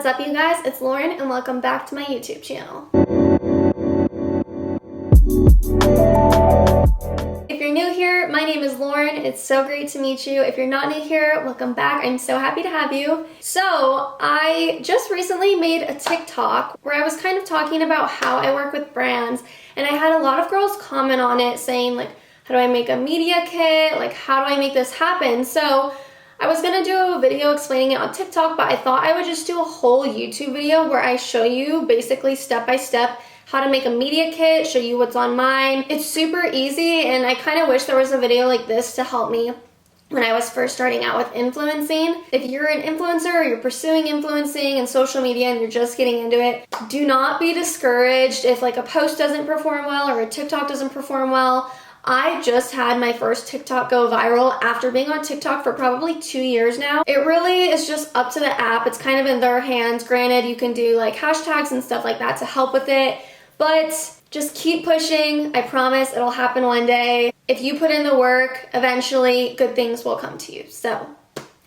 What's up, you guys? It's Lauren and welcome back to my YouTube channel. If you're new here, my name is Lauren. It's so great to meet you. If you're not new here, welcome back. I'm so happy to have you. So I just recently made a TikTok where I was kind of talking about how I work with brands, and I had a lot of girls comment on it saying like, how do I make a media kit? Like, how do I make this happen? So I was gonna do a video explaining it on TikTok, but I thought I would just do a whole YouTube video where I show you basically step by step how to make a media kit, show you what's on mine. It's super easy, and I kind of wish there was a video like this to help me when I was first starting out with influencing. If you're an influencer or you're pursuing influencing and social media and you're just getting into it, do not be discouraged if like a post doesn't perform well or a TikTok doesn't perform well. I just had my first TikTok go viral after being on TikTok for probably 2 years now. It really is just up to the app. It's kind of in their hands. Granted, you can do like hashtags and stuff like that to help with it, but just keep pushing. I promise it'll happen one day. If you put in the work, eventually good things will come to you. So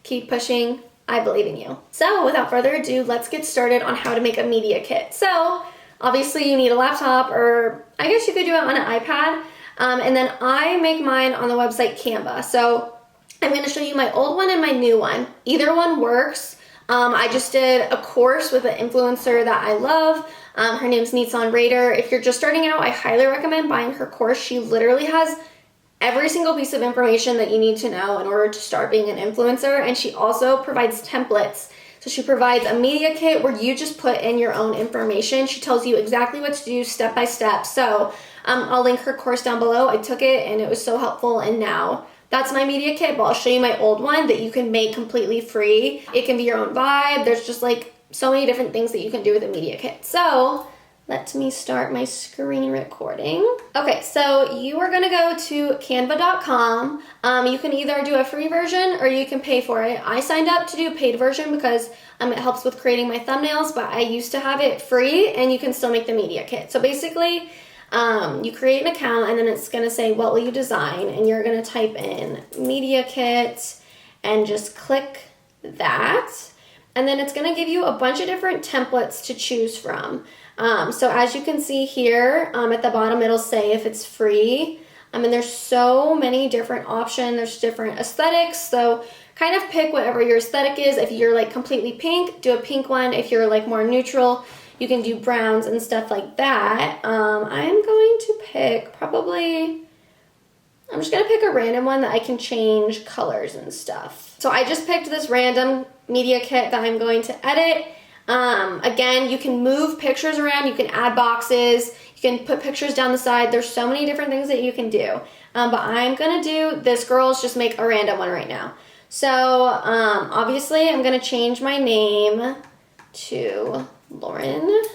keep pushing. I believe in you. So without further ado, let's get started on how to make a media kit. So obviously you need a laptop, or I guess you could do it on an iPad. And then I make mine on the website Canva. So I'm going to show you my old one and my new one. Either one works. I just did a course with an influencer that I love. Her name's NITSAN. If you're just starting out, I highly recommend buying her course. She literally has every single piece of information that you need to know in order to start being an influencer. And she also provides templates. So she provides a media kit where you just put in your own information. She tells you exactly what to do step by step. So I'll link her course down below. I took it and it was so helpful, and now that's my media kit, but I'll show you my old one that you can make completely free. It can be your own vibe. There's just like so many different things that you can do with a media kit. So let me start my screen recording. Okay, so you are gonna go to canva.com. You can either do a free version or you can pay for it. I signed up to do a paid version because it helps with creating my thumbnails, but I used to have it free and you can still make the media kit. So basically, you create an account and then it's gonna say, what will you design? And you're gonna type in media kit and just click that. And then it's gonna give you a bunch of different templates to choose from. So as you can see here, at the bottom, it'll say if it's free. And there's so many different options. There's different aesthetics. So kind of pick whatever your aesthetic is. If you're like completely pink, do a pink one. If you're like more neutral, you can do browns and stuff like that. I'm going to pick I'm just gonna pick a random one that I can change colors and stuff. So I just picked this random media kit that I'm going to edit. Again, you can move pictures around, you can add boxes, you can put pictures down the side. There's so many different things that you can do. But I'm gonna do this girl's just make a random one right now. So obviously I'm gonna change my name to laurenluto.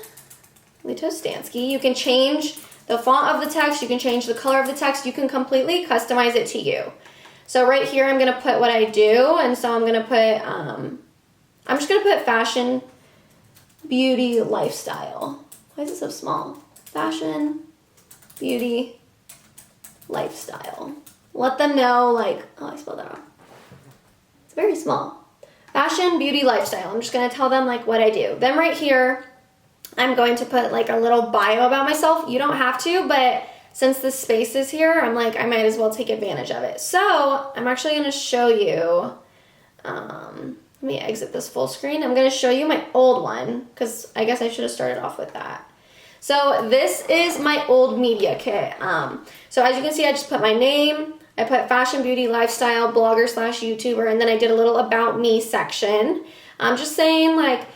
You can change the font of the text, you can change the color of the text, you can completely customize it to you. So right here I'm gonna put what I do, and so I'm gonna put, I'm just gonna put fashion, beauty, lifestyle. Why is it so small? Fashion, beauty, lifestyle. Let them know, like, oh, I spelled that wrong. It's very small. Fashion, beauty, lifestyle. I'm just gonna tell them like what I do. Then right here, I'm going to put like a little bio about myself. You don't have to, but since this space is here, I'm like, I might as well take advantage of it. So I'm actually gonna show you, let me exit this full screen. I'm gonna show you my old one, because I guess I should have started off with that. So this is my old media kit. So as you can see, I just put my name, I put fashion, beauty, lifestyle, blogger / YouTuber, and then I did a little about me section. I'm just saying like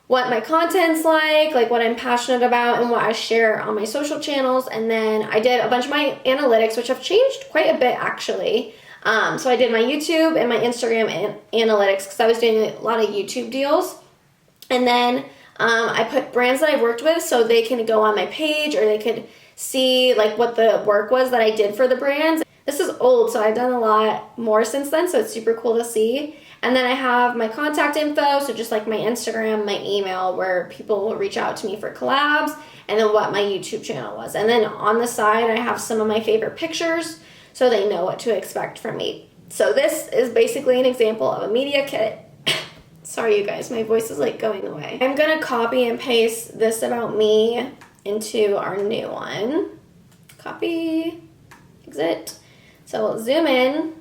what my content's like what I'm passionate about and what I share on my social channels. And then I did a bunch of my analytics, which have changed quite a bit actually. So I did my YouTube and my Instagram analytics because I was doing a lot of YouTube deals. And then I put brands that I've worked with so they can go on my page or they could see like what the work was that I did for the brands. This is old, so I've done a lot more since then, so it's super cool to see. And then I have my contact info, so just like my Instagram, my email, where people will reach out to me for collabs, and then what my YouTube channel was. And then on the side, I have some of my favorite pictures, so they know what to expect from me. So this is basically an example of a media kit. Sorry, you guys, my voice is like going away. I'm gonna copy and paste this about me into our new one. Copy, exit. So we'll zoom in.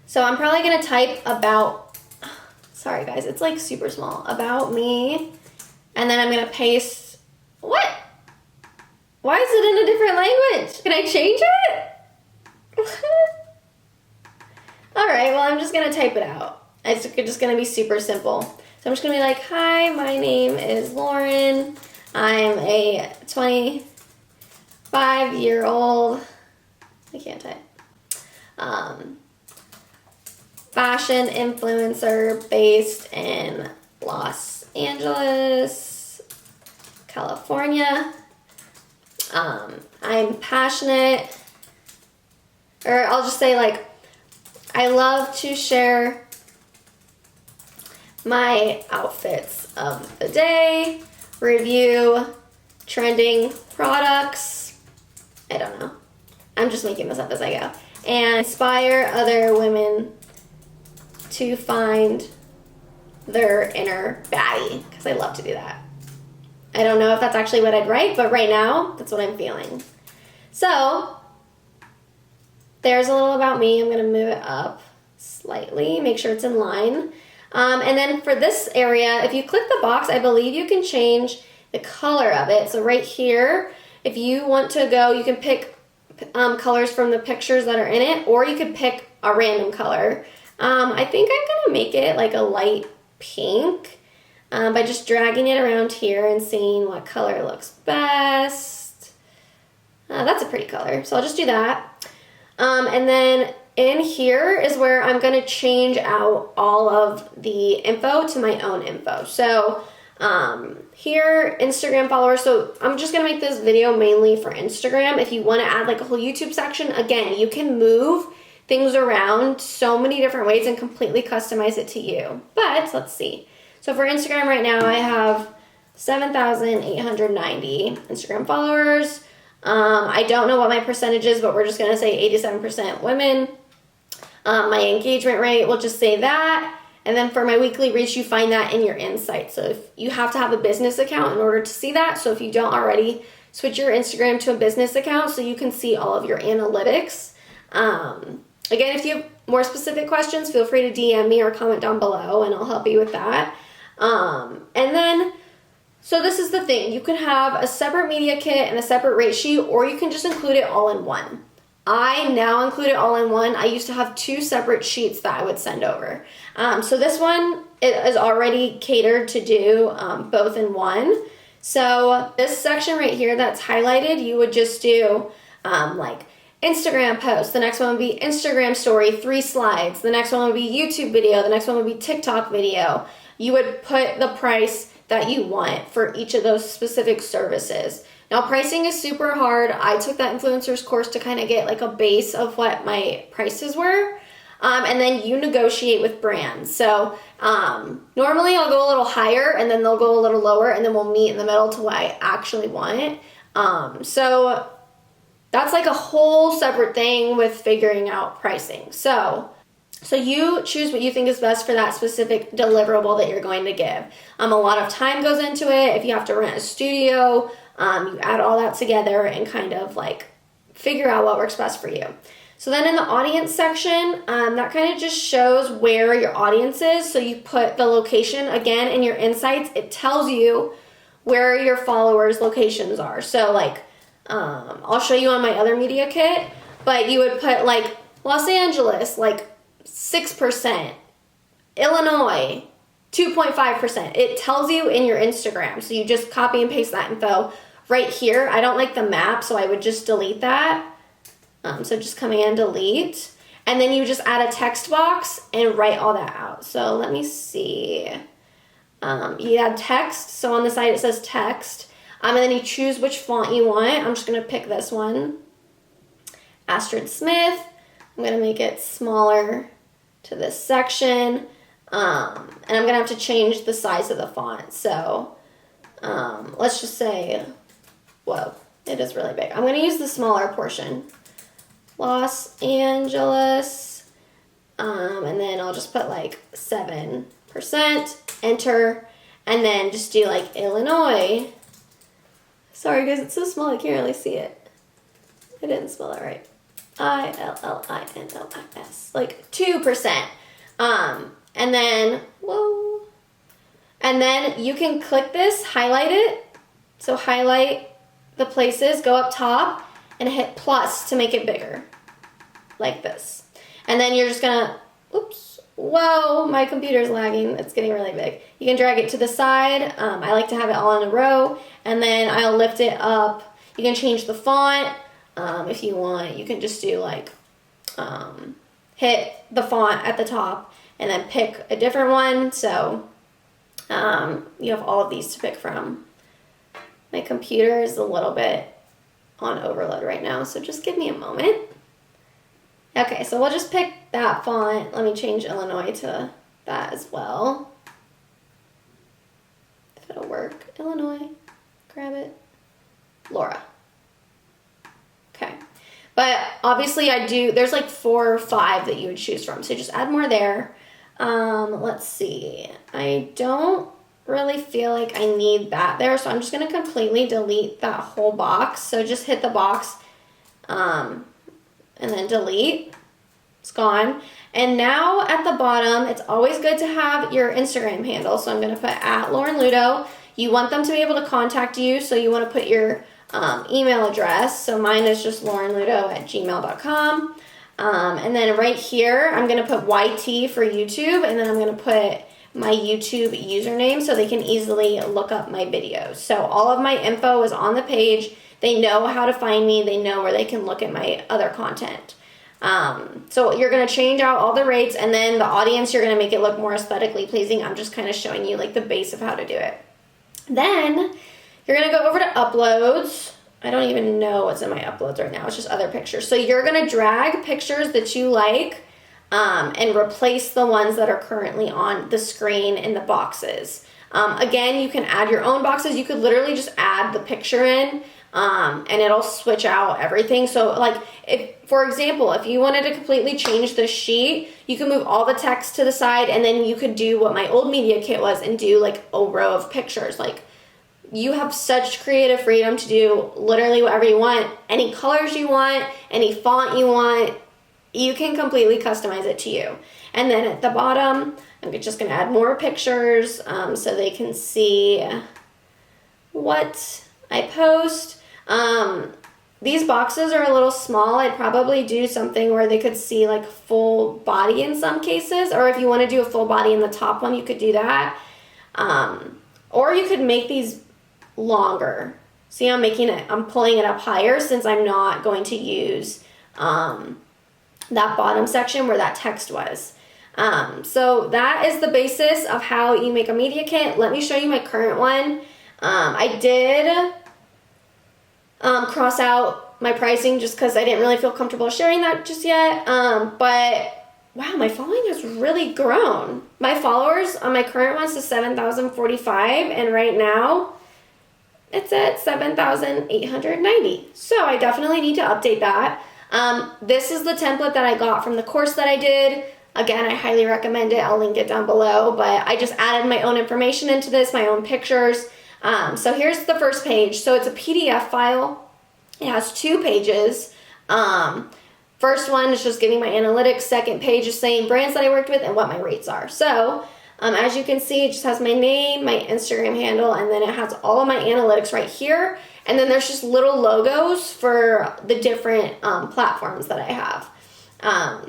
So I'm probably gonna type about, sorry guys, it's like super small, about me. And then I'm gonna paste, what? Why is it in a different language? Can I change it? All right, well, I'm just gonna type it out. It's just gonna be super simple. So I'm just gonna be like, hi, my name is Lauren. I'm a 25-year-old, I can't type, fashion influencer based in Los Angeles, California. I'm passionate, or I'll just say like, I love to share my outfits of the day, review trending products, I don't know, I'm just making this up as I go, and inspire other women to find their inner baddie, because I love to do that. I don't know if that's actually what I'd write, but right now, that's what I'm feeling. So, there's a little about me. I'm gonna move it up slightly, make sure it's in line. And then for this area, if you click the box, I believe you can change the color of it. So right here, if you want to go, you can pick colors from the pictures that are in it, or you could pick a random color. I think I'm gonna make it like a light pink by just dragging it around here and seeing what color looks best. That's a pretty color, so I'll just do that. And then in here is where I'm gonna change out all of the info to my own info. So here, Instagram followers, so I'm just gonna make this video mainly for Instagram. If you wanna add like a whole YouTube section, again, you can move things around so many different ways and completely customize it to you. But let's see. So for Instagram right now, I have 7,890 Instagram followers. I don't know what my percentage is, but we're just gonna say 87% women. My engagement rate, we'll just say that. And then for my weekly reach, you find that in your insights. So if you have to have a business account in order to see that. So if you don't already, switch your Instagram to a business account so you can see all of your analytics. Again, if you have more specific questions, feel free to DM me or comment down below and I'll help you with that. And then, so this is the thing. You can have a separate media kit and a separate rate sheet, or you can just include it all in one. I now include it all in one. I used to have 2 separate sheets that I would send over. So this one is already catered to do both in one. So this section right here that's highlighted, you would just do like Instagram post. The next one would be Instagram story, 3 slides. The next one would be YouTube video. The next one would be TikTok video. You would put the price that you want for each of those specific services. Now, pricing is super hard. I took that influencers course to kind of get like a base of what my prices were. And then you negotiate with brands. So normally I'll go a little higher and then they'll go a little lower and then we'll meet in the middle to what I actually want. So that's like a whole separate thing with figuring out pricing. So you choose what you think is best for that specific deliverable that you're going to give. A lot of time goes into it. If you have to rent a studio, you add all that together and kind of like figure out what works best for you. So then in the audience section, that kind of just shows where your audience is. So you put the location again in your insights. It tells you where your followers' locations are. So like, I'll show you on my other media kit, but you would put like Los Angeles, like 6%, Illinois, 2.5%. It tells you in your Instagram. So you just copy and paste that info right here. I don't like the map, so I would just delete that. So just Command delete. And then you just add a text box and write all that out. So let me see. You add text. So on the side it says text. And then you choose which font you want. I'm just going to pick this one. Astrid Smith. I'm going to make it smaller to this section. And I'm going to have to change the size of the font. So let's just say, whoa, it is really big. I'm going to use the smaller portion. Los Angeles, And then I'll just put like 7%, enter, and then just do like Illinois. Sorry guys, it's so small I can't really see it. I didn't spell that right. ILLINOIS, like 2%. And then, whoa. And then you can click this, highlight it. So highlight the places, go up top, and hit plus to make it bigger. Like this. And then you're just gonna, oops, whoa, my computer's lagging. It's getting really big. You can drag it to the side. I like to have it all in a row. And then I'll lift it up. You can change the font if you want. You can just do like, hit the font at the top and then pick a different one. So you have all of these to pick from. My computer is a little bit on overload right now, so just give me a moment. Okay, so we'll just pick that font. Let me change Illinois to that as well. If it'll work. Illinois, grab it. Laura. Okay. But obviously there's like 4 or 5 that you would choose from, so just add more there. Let's see. I don't really feel like I need that there, so I'm just going to completely delete that whole box. So just hit the box and then delete. It's gone. And now at the bottom, it's always good to have your Instagram handle. So I'm going to put @laurenluto. You want them to be able to contact you, so you want to put your email address. So mine is just laurenluto@gmail.com. And then right here, I'm going to put YT for YouTube, and then I'm going to put my YouTube username so they can easily look up my videos. So all of my info is on the page. They know how to find me. They know where they can look at my other content. So you're going to change out all the rates, and then the audience, you're going to make it look more aesthetically pleasing. I'm just kind of showing you like the base of how to do it. Then you're going to go over to uploads. I don't even know what's in my uploads right now. It's just other pictures. So you're going to drag pictures that you like and replace the ones that are currently on the screen in the boxes. Again, you can add your own boxes. You could literally just add the picture in and it'll switch out everything. So like, for example, if you wanted to completely change the sheet, you can move all the text to the side, and then you could do what my old media kit was and do like a row of pictures. Like, you have such creative freedom to do literally whatever you want, any colors you want, any font you want. You can completely customize it to you. And then at the bottom, I'm just going to add more pictures so they can see what I post. These boxes are a little small. I'd probably do something where they could see like full body in some cases, or if you want to do a full body in the top one, you could do that. Or you could make these longer. See, I'm pulling it up higher since I'm not going to use that bottom section where that text was. So that is the basis of how you make a media kit. Let me show you my current one. I did cross out my pricing just because I didn't really feel comfortable sharing that just yet. But wow, my following has really grown. My followers on my current one is 7,045, and right now it's at 7,890. So I definitely need to update that. This is the template that I got from the course that I did. Again, I highly recommend it. I'll link it down below, but I just added my own information into this, my own pictures. So here's the first page. So it's a PDF file. It has 2 pages. First one is just giving my analytics. Second page is saying brands that I worked with and what my rates are. So as you can see, it just has my name, my Instagram handle, and then it has all of my analytics right here. And then there's just little logos for the different platforms that I have.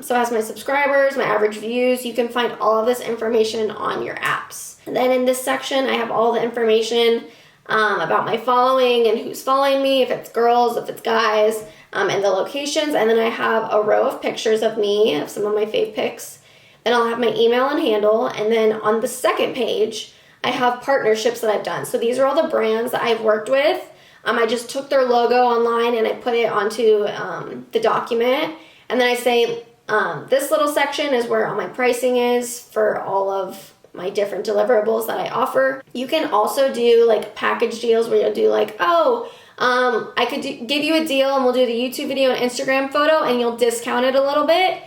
So it has my subscribers, my average views. You can find all of this information on your apps. And then in this section, I have all the information about my following and who's following me, if it's girls, if it's guys, and the locations. And then I have a row of pictures of me, of some of my fave pics. Then I'll have my email and handle. And then on the second page, I have partnerships that I've done. So these are all the brands that I've worked with. I just took their logo online and I put it onto the document. And then I say, this little section is where all my pricing is for all of my different deliverables that I offer. You can also do like package deals where you'll do like, I could give you a deal and we'll do the YouTube video and Instagram photo and you'll discount it a little bit.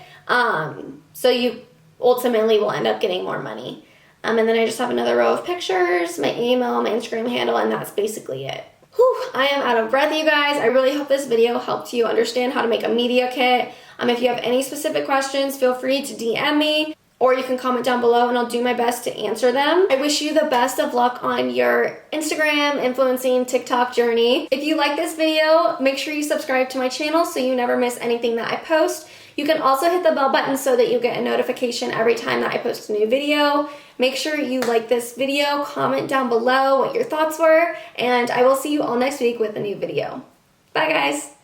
So you ultimately will end up getting more money. And then I just have another row of pictures, my email, my Instagram handle, and that's basically it. Whew, I am out of breath, you guys. I really hope this video helped you understand how to make a media kit. If you have any specific questions, feel free to DM me, or you can comment down below and I'll do my best to answer them. I wish you the best of luck on your Instagram, influencing, TikTok journey. If you like this video, make sure you subscribe to my channel so you never miss anything that I post. You can also hit the bell button so that you get a notification every time that I post a new video. Make sure you like this video, comment down below what your thoughts were, and I will see you all next week with a new video. Bye, guys.